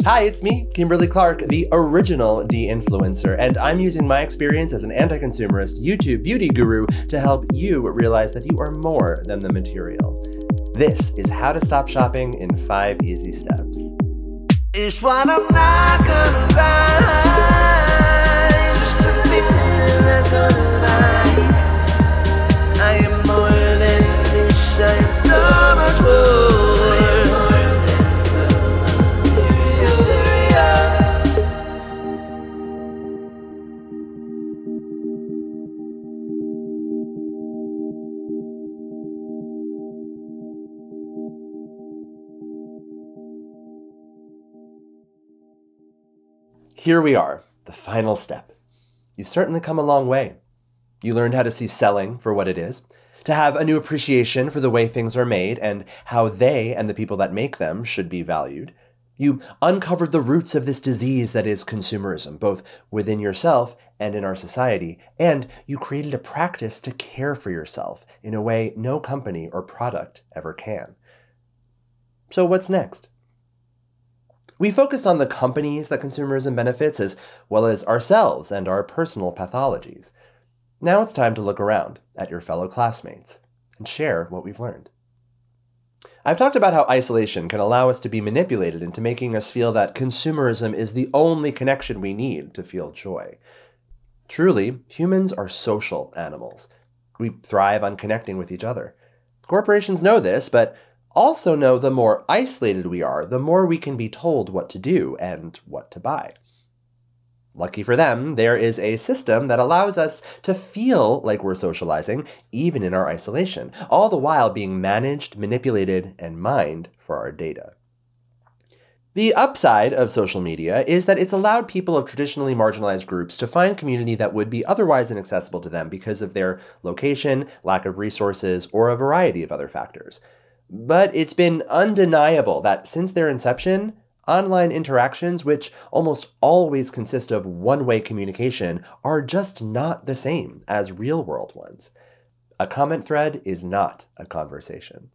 Hi, it's me, Kimberly Clark, the original de-influencer, and I'm using my experience as an anti-consumerist YouTube beauty guru to help you realize that you are more than the material. This is how to stop shopping in 5 easy steps. It's what I'm not gonna buy. Just something that I'm gonna buy. I am more than this. I am so much more. Here we are, the final step. You've certainly come a long way. You learned how to see selling for what it is, to have a new appreciation for the way things are made and how they and the people that make them should be valued. You uncovered the roots of this disease that is consumerism, both within yourself and in our society, and you created a practice to care for yourself in a way no company or product ever can. So what's next? We focused on the companies that consumerism benefits as well as ourselves and our personal pathologies. Now it's time to look around at your fellow classmates and share what we've learned. I've talked about how isolation can allow us to be manipulated into making us feel that consumerism is the only connection we need to feel joy. Truly, humans are social animals. We thrive on connecting with each other. Corporations know this, but also know the more isolated we are, the more we can be told what to do and what to buy. Lucky for them, there is a system that allows us to feel like we're socializing, even in our isolation, all the while being managed, manipulated, and mined for our data. The upside of social media is that it's allowed people of traditionally marginalized groups to find community that would be otherwise inaccessible to them because of their location, lack of resources, or a variety of other factors. But it's been undeniable that since their inception, online interactions, which almost always consist of one-way communication, are just not the same as real-world ones. A comment thread is not a conversation.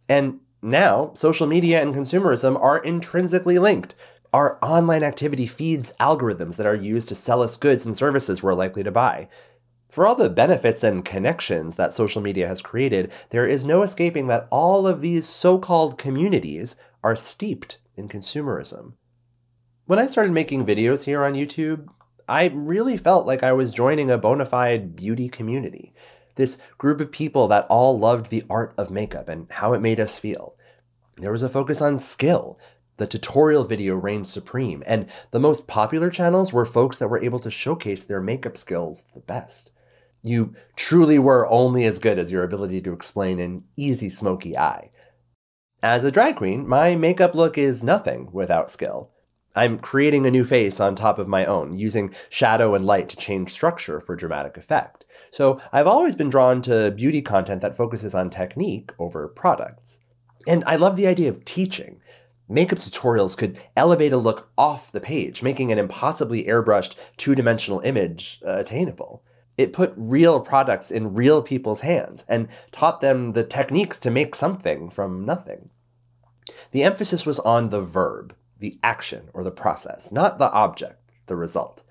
And now, social media and consumerism are intrinsically linked. Our online activity feeds algorithms that are used to sell us goods and services we're likely to buy. For all the benefits and connections that social media has created, there is no escaping that all of these so-called communities are steeped in consumerism. When I started making videos here on YouTube, I really felt like I was joining a bona fide beauty community. This group of people that all loved the art of makeup and how it made us feel. There was a focus on skill. The tutorial video reigned supreme, and the most popular channels were folks that were able to showcase their makeup skills the best. You truly were only as good as your ability to explain an easy smoky eye. As a drag queen, my makeup look is nothing without skill. I'm creating a new face on top of my own, using shadow and light to change structure for dramatic effect. So I've always been drawn to beauty content that focuses on technique over products. And I love the idea of teaching. Makeup tutorials could elevate a look off the page, making an impossibly airbrushed two-dimensional image attainable. It put real products in real people's hands and taught them the techniques to make something from nothing. The emphasis was on the verb, the action or the process, not the object, the result.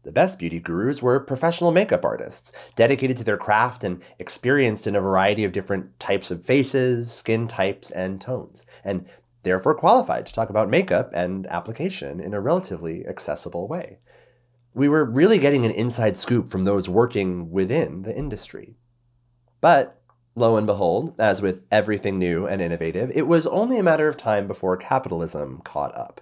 The best beauty gurus were professional makeup artists, dedicated to their craft and experienced in a variety of different types of faces, skin types, and tones, and therefore qualified to talk about makeup and application in a relatively accessible way. We were really getting an inside scoop from those working within the industry. But, lo and behold, as with everything new and innovative, it was only a matter of time before capitalism caught up.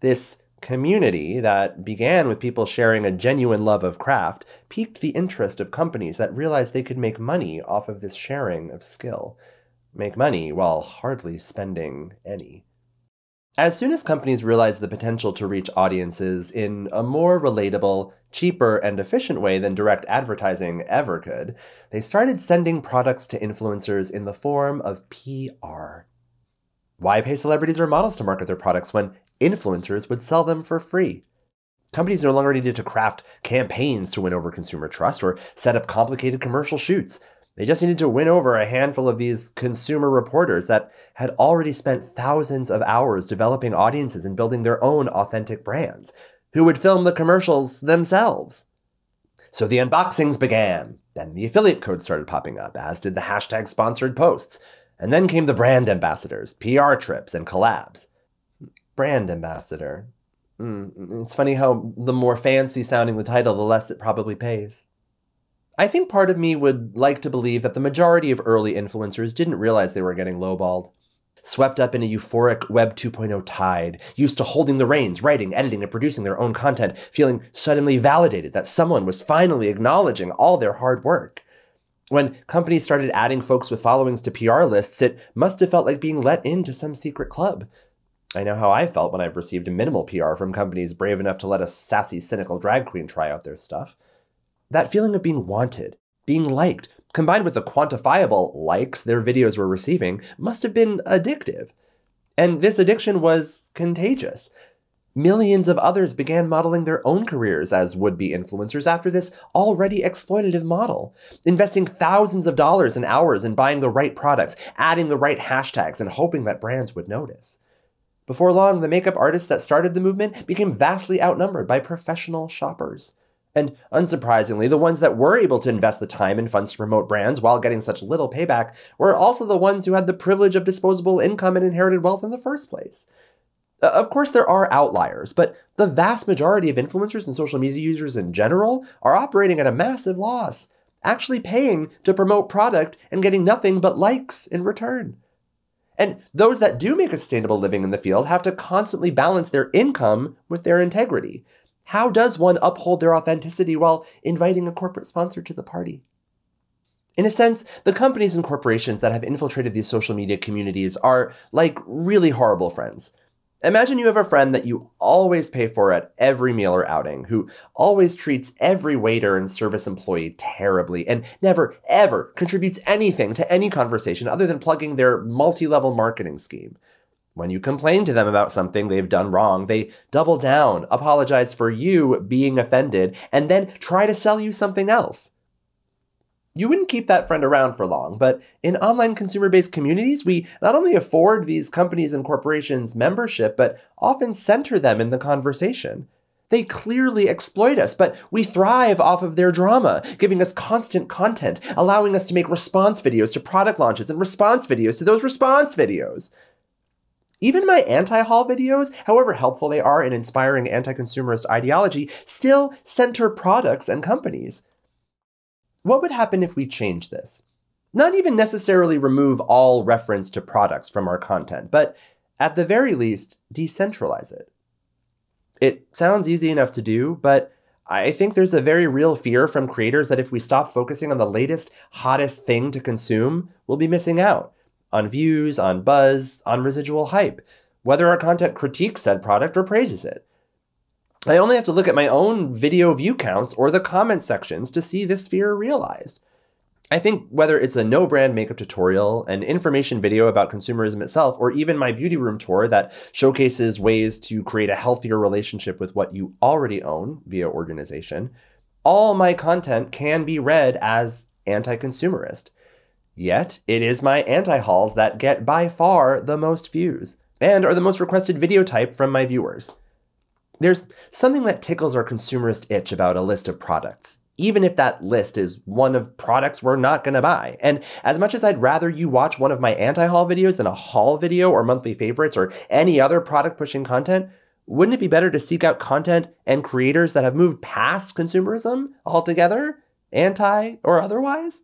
This community that began with people sharing a genuine love of craft piqued the interest of companies that realized they could make money off of this sharing of skill. Make money while hardly spending any. As soon as companies realized the potential to reach audiences in a more relatable, cheaper, and efficient way than direct advertising ever could, they started sending products to influencers in the form of PR. Why pay celebrities or models to market their products when influencers would sell them for free? Companies no longer needed to craft campaigns to win over consumer trust or set up complicated commercial shoots. They just needed to win over a handful of these consumer reporters that had already spent thousands of hours developing audiences and building their own authentic brands, who would film the commercials themselves. So the unboxings began. Then the affiliate codes started popping up, as did the hashtag sponsored posts. And then came the brand ambassadors, PR trips, and collabs. Brand ambassador. It's funny how the more fancy sounding the title, the less it probably pays. I think part of me would like to believe that the majority of early influencers didn't realize they were getting lowballed. Swept up in a euphoric Web 2.0 tide, used to holding the reins, writing, editing, and producing their own content, feeling suddenly validated that someone was finally acknowledging all their hard work. When companies started adding folks with followings to PR lists, it must have felt like being let into some secret club. I know how I felt when I've received minimal PR from companies brave enough to let a sassy, cynical drag queen try out their stuff. That feeling of being wanted, being liked, combined with the quantifiable likes their videos were receiving, must have been addictive. And this addiction was contagious. Millions of others began modeling their own careers as would-be influencers after this already exploitative model, investing thousands of dollars and hours in buying the right products, adding the right hashtags, and hoping that brands would notice. Before long, the makeup artists that started the movement became vastly outnumbered by professional shoppers. And unsurprisingly, the ones that were able to invest the time and funds to promote brands while getting such little payback were also the ones who had the privilege of disposable income and inherited wealth in the first place. Of course, there are outliers, but the vast majority of influencers and social media users in general are operating at a massive loss, actually paying to promote product and getting nothing but likes in return. And those that do make a sustainable living in the field have to constantly balance their income with their integrity. How does one uphold their authenticity while inviting a corporate sponsor to the party? In a sense, the companies and corporations that have infiltrated these social media communities are like really horrible friends. Imagine you have a friend that you always pay for at every meal or outing, who always treats every waiter and service employee terribly and never, ever contributes anything to any conversation other than plugging their multi-level marketing scheme. When you complain to them about something they've done wrong, they double down, apologize for you being offended, and then try to sell you something else. You wouldn't keep that friend around for long, but in online consumer-based communities, we not only afford these companies and corporations membership, but often center them in the conversation. They clearly exploit us, but we thrive off of their drama, giving us constant content, allowing us to make response videos to product launches and response videos to those response videos. Even my anti-haul videos, however helpful they are in inspiring anti-consumerist ideology, still center products and companies. What would happen if we change this? Not even necessarily remove all reference to products from our content, but at the very least, decentralize it. It sounds easy enough to do, but I think there's a very real fear from creators that if we stop focusing on the latest, hottest thing to consume, we'll be missing out on views, on buzz, on residual hype, whether our content critiques said product or praises it. I only have to look at my own video view counts or the comment sections to see this fear realized. I think whether it's a no-brand makeup tutorial, an information video about consumerism itself, or even my beauty room tour that showcases ways to create a healthier relationship with what you already own via organization, all my content can be read as anti-consumerist. Yet, it is my anti-hauls that get by far the most views, and are the most requested video type from my viewers. There's something that tickles our consumerist itch about a list of products, even if that list is one of products we're not going to buy. And as much as I'd rather you watch one of my anti-haul videos than a haul video or monthly favorites or any other product-pushing content, wouldn't it be better to seek out content and creators that have moved past consumerism altogether, anti or otherwise?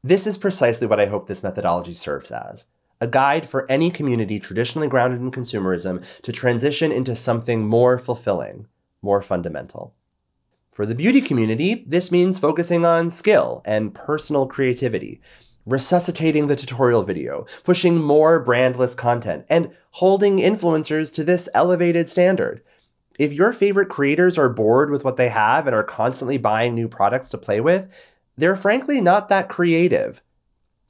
This is precisely what I hope this methodology serves as. A guide for any community traditionally grounded in consumerism to transition into something more fulfilling, more fundamental. For the beauty community, this means focusing on skill and personal creativity, resuscitating the tutorial video, pushing more brandless content, and holding influencers to this elevated standard. If your favorite creators are bored with what they have and are constantly buying new products to play with, they're frankly not that creative.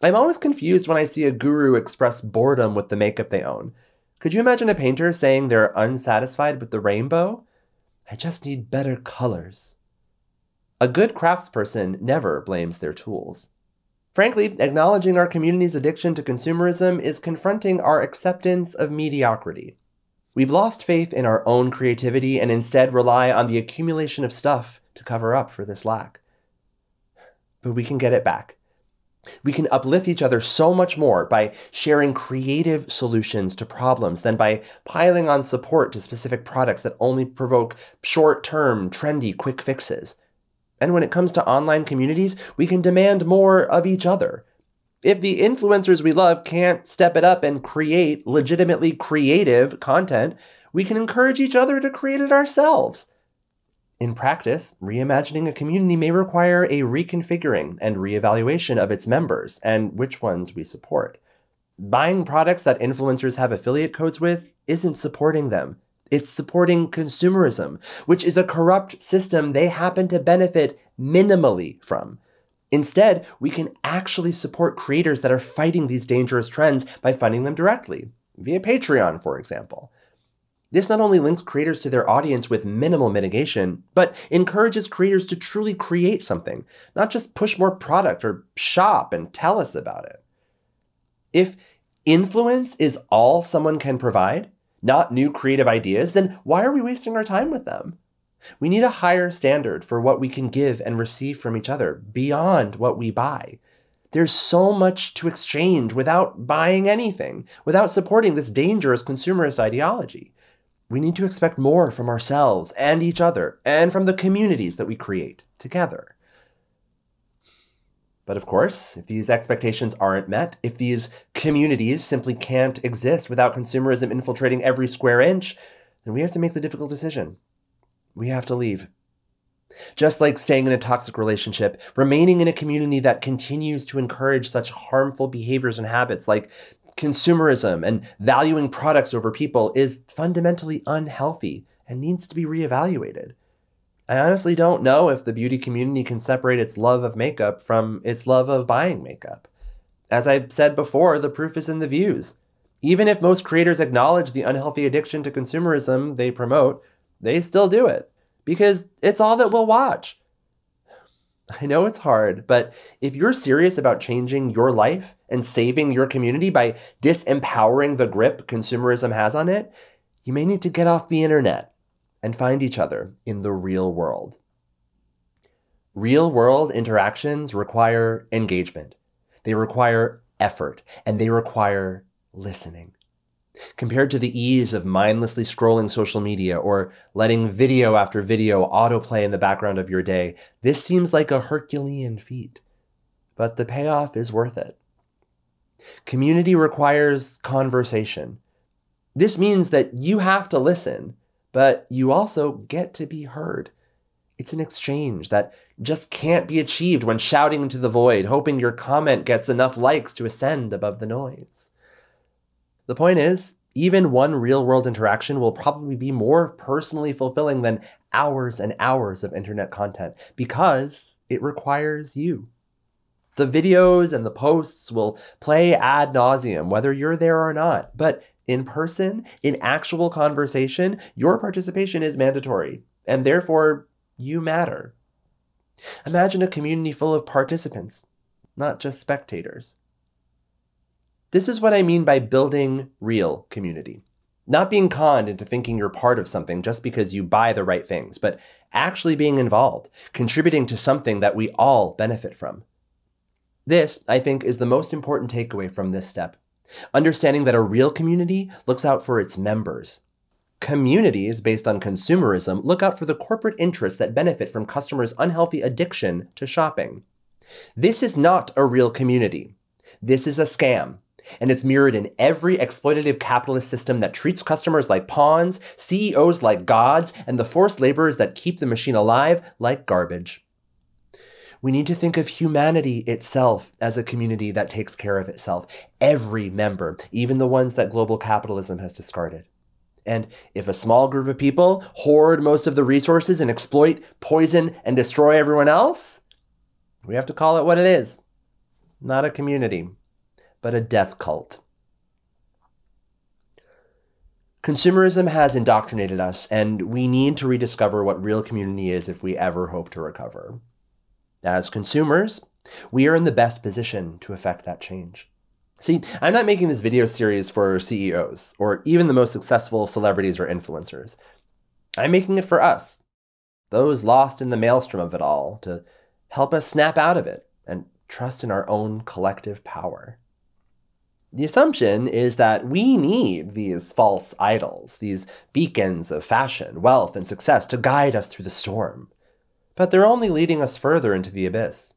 I'm always confused when I see a guru express boredom with the makeup they own. Could you imagine a painter saying they're unsatisfied with the rainbow? I just need better colors. A good craftsperson never blames their tools. Frankly, acknowledging our community's addiction to consumerism is confronting our acceptance of mediocrity. We've lost faith in our own creativity and instead rely on the accumulation of stuff to cover up for this lack. But we can get it back. We can uplift each other so much more by sharing creative solutions to problems than by piling on support to specific products that only provoke short-term, trendy, quick fixes. And when it comes to online communities, we can demand more of each other. If the influencers we love can't step it up and create legitimately creative content, we can encourage each other to create it ourselves. In practice, reimagining a community may require a reconfiguring and reevaluation of its members and which ones we support. Buying products that influencers have affiliate codes with isn't supporting them. It's supporting consumerism, which is a corrupt system they happen to benefit minimally from. Instead, we can actually support creators that are fighting these dangerous trends by funding them directly, via Patreon, for example. This not only links creators to their audience with minimal mitigation, but encourages creators to truly create something, not just push more product or shop and tell us about it. If influence is all someone can provide, not new creative ideas, then why are we wasting our time with them? We need a higher standard for what we can give and receive from each other beyond what we buy. There's so much to exchange without buying anything, without supporting this dangerous consumerist ideology. We need to expect more from ourselves and each other, and from the communities that we create together. But of course, if these expectations aren't met, if these communities simply can't exist without consumerism infiltrating every square inch, then we have to make the difficult decision. We have to leave. Just like staying in a toxic relationship, remaining in a community that continues to encourage such harmful behaviors and habits like consumerism and valuing products over people is fundamentally unhealthy and needs to be reevaluated. I honestly don't know if the beauty community can separate its love of makeup from its love of buying makeup. As I've said before, the proof is in the views. Even if most creators acknowledge the unhealthy addiction to consumerism they promote, they still do it because it's all that we'll watch. I know it's hard, but if you're serious about changing your life and saving your community by disempowering the grip consumerism has on it, you may need to get off the internet and find each other in the real world. Real world interactions require engagement. They require effort, and they require listening. Compared to the ease of mindlessly scrolling social media or letting video after video autoplay in the background of your day, this seems like a Herculean feat. But the payoff is worth it. Community requires conversation. This means that you have to listen, but you also get to be heard. It's an exchange that just can't be achieved when shouting into the void, hoping your comment gets enough likes to ascend above the noise. The point is, even one real-world interaction will probably be more personally fulfilling than hours and hours of internet content because it requires you. The videos and the posts will play ad nauseum, whether you're there or not. But in person, in actual conversation, your participation is mandatory, and therefore, you matter. Imagine a community full of participants, not just spectators. This is what I mean by building real community. Not being conned into thinking you're part of something just because you buy the right things, but actually being involved, contributing to something that we all benefit from. This, I think, is the most important takeaway from this step. Understanding that a real community looks out for its members. Communities based on consumerism look out for the corporate interests that benefit from customers' unhealthy addiction to shopping. This is not a real community. This is a scam. And it's mirrored in every exploitative capitalist system that treats customers like pawns, CEOs like gods, and the forced laborers that keep the machine alive like garbage. We need to think of humanity itself as a community that takes care of itself. Every member, even the ones that global capitalism has discarded. And if a small group of people hoard most of the resources and exploit, poison, and destroy everyone else, we have to call it what it is. Not a community, but a death cult. Consumerism has indoctrinated us, and we need to rediscover what real community is if we ever hope to recover. As consumers, We are in the best position to affect that change. See, I'm not making this video series for CEOs or even the most successful celebrities or influencers. I'm making it for us, those lost in the maelstrom of it all, to help us snap out of it and trust in our own collective power. The assumption is that we need these false idols, these beacons of fashion, wealth, and success to guide us through the storm. But they're only leading us further into the abyss.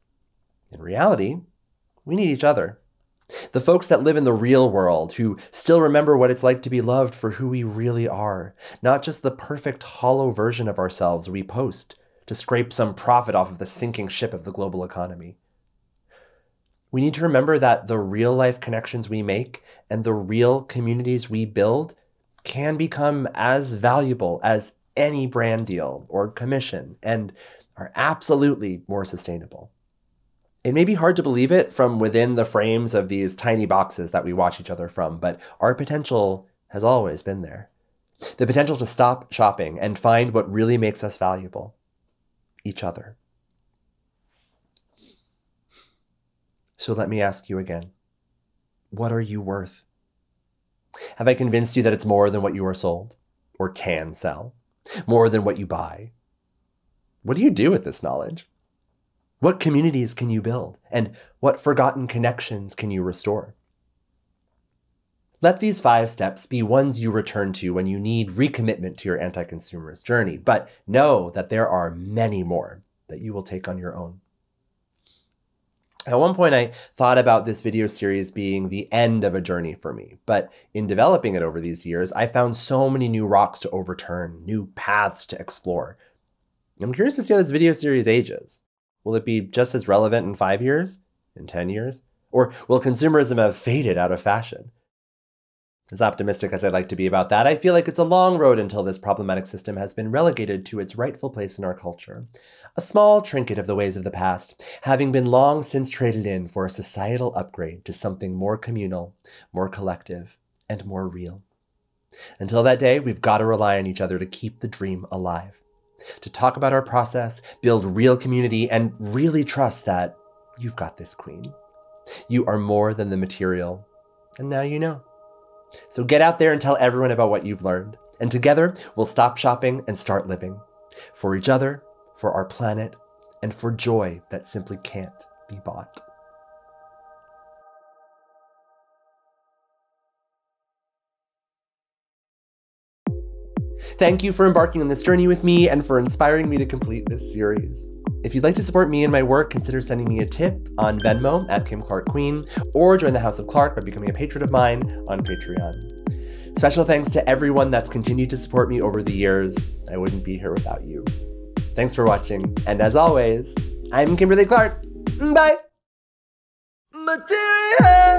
In reality, we need each other. The folks that live in the real world, who still remember what it's like to be loved for who we really are, not just the perfect hollow version of ourselves we post to scrape some profit off of the sinking ship of the global economy. We need to remember that the real-life connections we make and the real communities we build can become as valuable as any brand deal or commission and are absolutely more sustainable. It may be hard to believe it from within the frames of these tiny boxes that we watch each other from, but our potential has always been there. The potential to stop shopping and find what really makes us valuable: each other. So let me ask you again, what are you worth? Have I convinced you that it's more than what you are sold or can sell? More than what you buy? What do you do with this knowledge? What communities can you build? And what forgotten connections can you restore? Let these 5 steps be ones you return to when you need recommitment to your anti-consumerist journey, but know that there are many more that you will take on your own. At one point, I thought about this video series being the end of a journey for me, but in developing it over these years, I found so many new rocks to overturn, new paths to explore. I'm curious to see how this video series ages. Will it be just as relevant in 5 years? In 10 years? Or will consumerism have faded out of fashion? As optimistic as I'd like to be about that, I feel like it's a long road until this problematic system has been relegated to its rightful place in our culture. A small trinket of the ways of the past, having been long since traded in for a societal upgrade to something more communal, more collective, and more real. Until that day, we've got to rely on each other to keep the dream alive, to talk about our process, build real community, and really trust that you've got this, queen. You are more than the material, and now you know. So get out there and tell everyone about what you've learned. And together, we'll stop shopping and start living. For each other, for our planet, and for joy that simply can't be bought. Thank you for embarking on this journey with me and for inspiring me to complete this series. If you'd like to support me and my work, consider sending me a tip on Venmo at Kim Clark Queen, or join the House of Clark by becoming a patron of mine on Patreon. Special thanks to everyone that's continued to support me over the years. I wouldn't be here without you. Thanks for watching, and as always, I'm Kimberly Clark. Bye! Material.